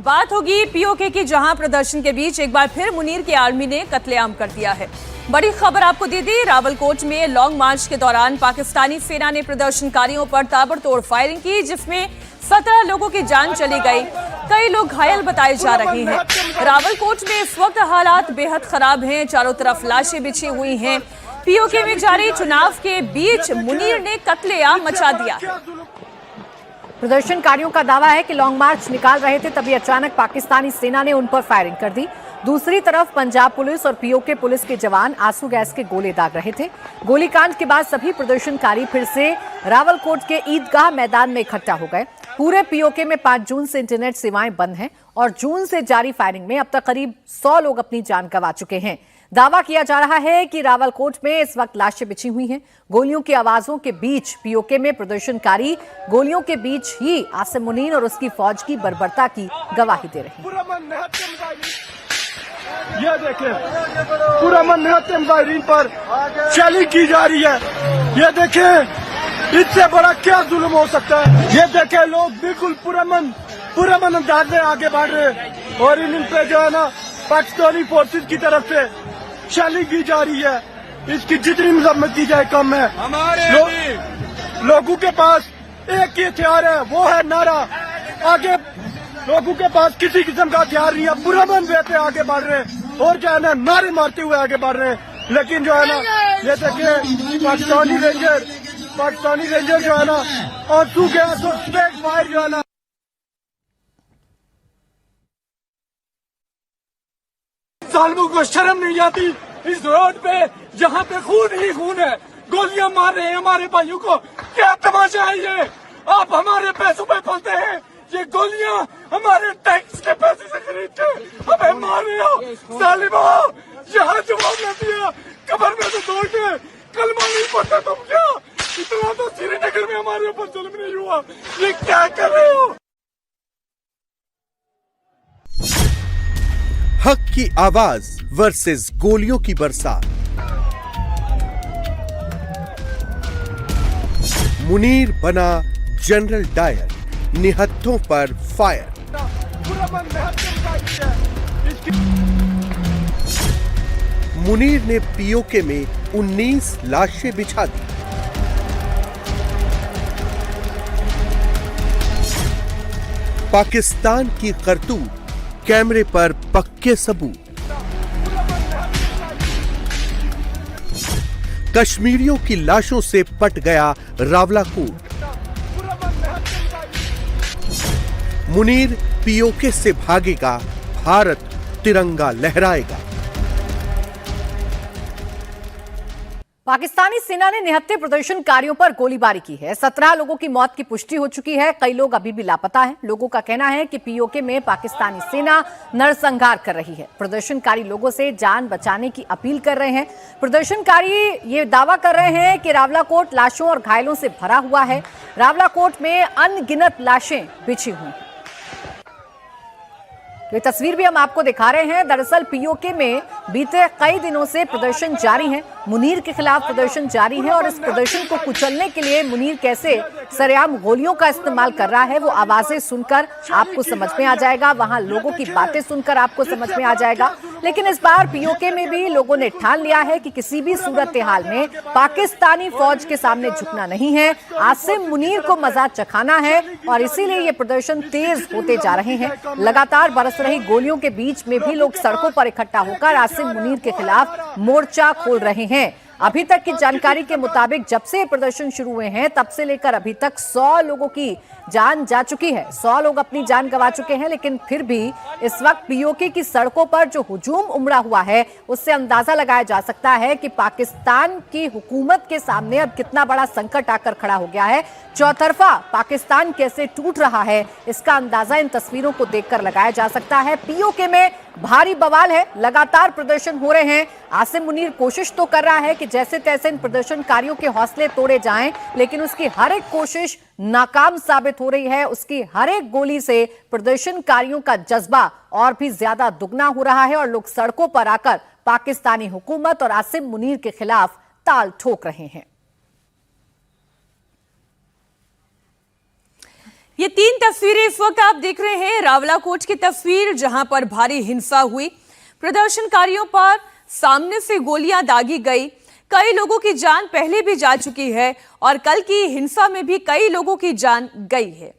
बात होगी पीओके की, जहां प्रदर्शन के बीच एक बार फिर मुनीर की आर्मी ने कत्लेआम कर दिया है। बड़ी खबर आपको दे दी। रावलकोट में लॉन्ग मार्च के दौरान पाकिस्तानी सेना ने प्रदर्शनकारियों पर ताबड़तोड़ फायरिंग की, जिसमें 17 लोगों की जान चली गई। कई लोग घायल बताए जा रहे हैं। रावलकोट में इस वक्त हालात बेहद खराब हैं। चारों तरफ लाशें बिछी हुई हैं। पीओके में जारी चुनाव के बीच मुनीर ने कत्लेआम मचा दिया। प्रदर्शनकारियों का दावा है कि लॉन्ग मार्च निकाल रहे थे, तभी अचानक पाकिस्तानी सेना ने उन पर फायरिंग कर दी। दूसरी तरफ पंजाब पुलिस और पीओके पुलिस के जवान आंसू गैस के गोले दाग रहे थे। गोलीकांड के बाद सभी प्रदर्शनकारी फिर से रावलकोट के ईदगाह मैदान में इकट्ठा हो गए। पूरे पीओके में 5 जून से इंटरनेट सेवाएं बंद हैं और जून से जारी फायरिंग में अब तक करीब 100 लोग अपनी जान गंवा चुके हैं। दावा किया जा रहा है कि रावलकोट में इस वक्त लाशें बिछी हुई हैं। गोलियों की आवाजों के बीच पीओके में प्रदर्शनकारी गोलियों के बीच ही आसिम मुनीर और उसकी फौज की बर्बरता की गवाही दे रहे हैं। ये देखें, पूरा मनहत्तम फायरिंग पर शैलिंग की जा रही है। ये देखें, इससे बड़ा क्या जुल्म हो सकता है। ये देखें, लोग बिल्कुल पूरा मन अंदाज में आगे बढ़ रहे हैं और इन पे जो है ना पाकिस्तानी फोर्सेज की तरफ से शैलिंग की जा रही है। इसकी जितनी मजम्मत की जाए कम है। लोगों के पास एक ही हथियार है, वो है नारा। आगे लोगों के पास किसी किस्म का हथियार नहीं है। पूरा मन वे पे आगे बढ़ रहे हैं और जो है ना नारे मारते हुए आगे बढ़ रहे हैं। लेकिन जो है ना ये देखिए पाकिस्तानी रेंजर जो है ना आंसू गैस और स्ट्रेट फायर जो है ना सालों को शर्म नहीं आती। इस रोड पे जहाँ पे खून ही खून है, गोलियां मार रहे हैं हमारे भाइयों को। क्या तमाशा है ये? आप हमारे पैसों पे पलते हैं। ये गोलियां हमारे टैक्स के पैसे से खरीदते हमें मार रहे हो। सालिमो, यहाँ जवाब न दिया, कब्र में तो दौड़ के कलमा नहीं पड़ता तुम क्या? इतना तो श्रीनगर में हमारे ऊपर जुल्म नहीं हुआ। ये क्या कर रहे हो? हक की आवाज वर्सेस गोलियों की बरसात। मुनीर बना जनरल डायर, निहत्थों पर फायर। मुनीर ने पीओके में 19 लाशें बिछा दी। पाकिस्तान की करतूत, कैमरे पर पक्के सबूत। कश्मीरियों की लाशों से पट गया रावलाकोट। मुनीर पीओके से भागेगा, भारत तिरंगा लहराएगा। पाकिस्तानी सेना ने निहत्थे प्रदर्शनकारियों पर गोलीबारी की है। 17 लोगों की मौत की पुष्टि हो चुकी है। कई लोग अभी भी लापता हैं। लोगों का कहना है कि पीओके में पाकिस्तानी सेना नरसंहार कर रही है। प्रदर्शनकारी लोगों से जान बचाने की अपील कर रहे हैं। प्रदर्शनकारी ये दावा कर रहे हैं कि रावलाकोट लाशों और घायलों से भरा हुआ है। रावलाकोट में अनगिनत लाशें बिछी हुई हैं। ये तस्वीर भी हम आपको दिखा रहे हैं। दरअसल पीओके में बीते कई दिनों से प्रदर्शन जारी है। मुनीर के खिलाफ प्रदर्शन जारी है और इस प्रदर्शन को कुचलने के लिए मुनीर कैसे सरेआम गोलियों का इस्तेमाल कर रहा है, वो आवाजें सुनकर आपको समझ में आ जाएगा, वहां लोगों की बातें सुनकर आपको समझ में आ जाएगा। लेकिन इस बार पीओके में भी लोगों ने ठान लिया है कि किसी भी सूरत हाल में पाकिस्तानी फौज के सामने झुकना नहीं है। आसिम मुनीर को मजा चखाना है और इसीलिए ये प्रदर्शन तेज होते जा रहे हैं। लगातार बरस रही गोलियों के बीच में भी लोग सड़कों पर इकट्ठा होकर आसिम मुनीर के खिलाफ मोर्चा खोल रहे हैं। अभी तक की जानकारी के मुताबिक जब से प्रदर्शन शुरू हुए हैं तब से लेकर अभी तक 100 लोगों की जान जा चुकी है। 100 लोग अपनी जान गंवा चुके हैं। लेकिन फिर भी इस वक्त पीओके की सड़कों पर जो हुजूम उमड़ा हुआ है, उससे अंदाजा लगाया जा सकता है कि पाकिस्तान की हुकूमत के सामने अब कितना बड़ा संकट आकर खड़ा हो गया है। चौतरफा पाकिस्तान कैसे टूट रहा है, इसका अंदाजा इन तस्वीरों को देखकर लगाया जा सकता है। पीओके में भारी बवाल है, लगातार प्रदर्शन हो रहे हैं। आसिम मुनीर कोशिश तो कर रहा है कि जैसे तैसे इन प्रदर्शनकारियों के हौसले तोड़े जाएं, लेकिन उसकी हर एक कोशिश नाकाम साबित हो रही है। उसकी हर एक गोली से प्रदर्शनकारियों का जज्बा और भी ज्यादा दुगना हो रहा है और लोग सड़कों पर आकर पाकिस्तानी हुकूमत और आसिम मुनीर के खिलाफ ताल ठोक रहे हैं। ये 3 तस्वीरें इस वक्त आप देख रहे हैं। रावलाकोट की तस्वीर जहां पर भारी हिंसा हुई, प्रदर्शनकारियों पर सामने से गोलियां दागी गई, कई लोगों की जान पहले भी जा चुकी है और कल की हिंसा में भी कई लोगों की जान गई है।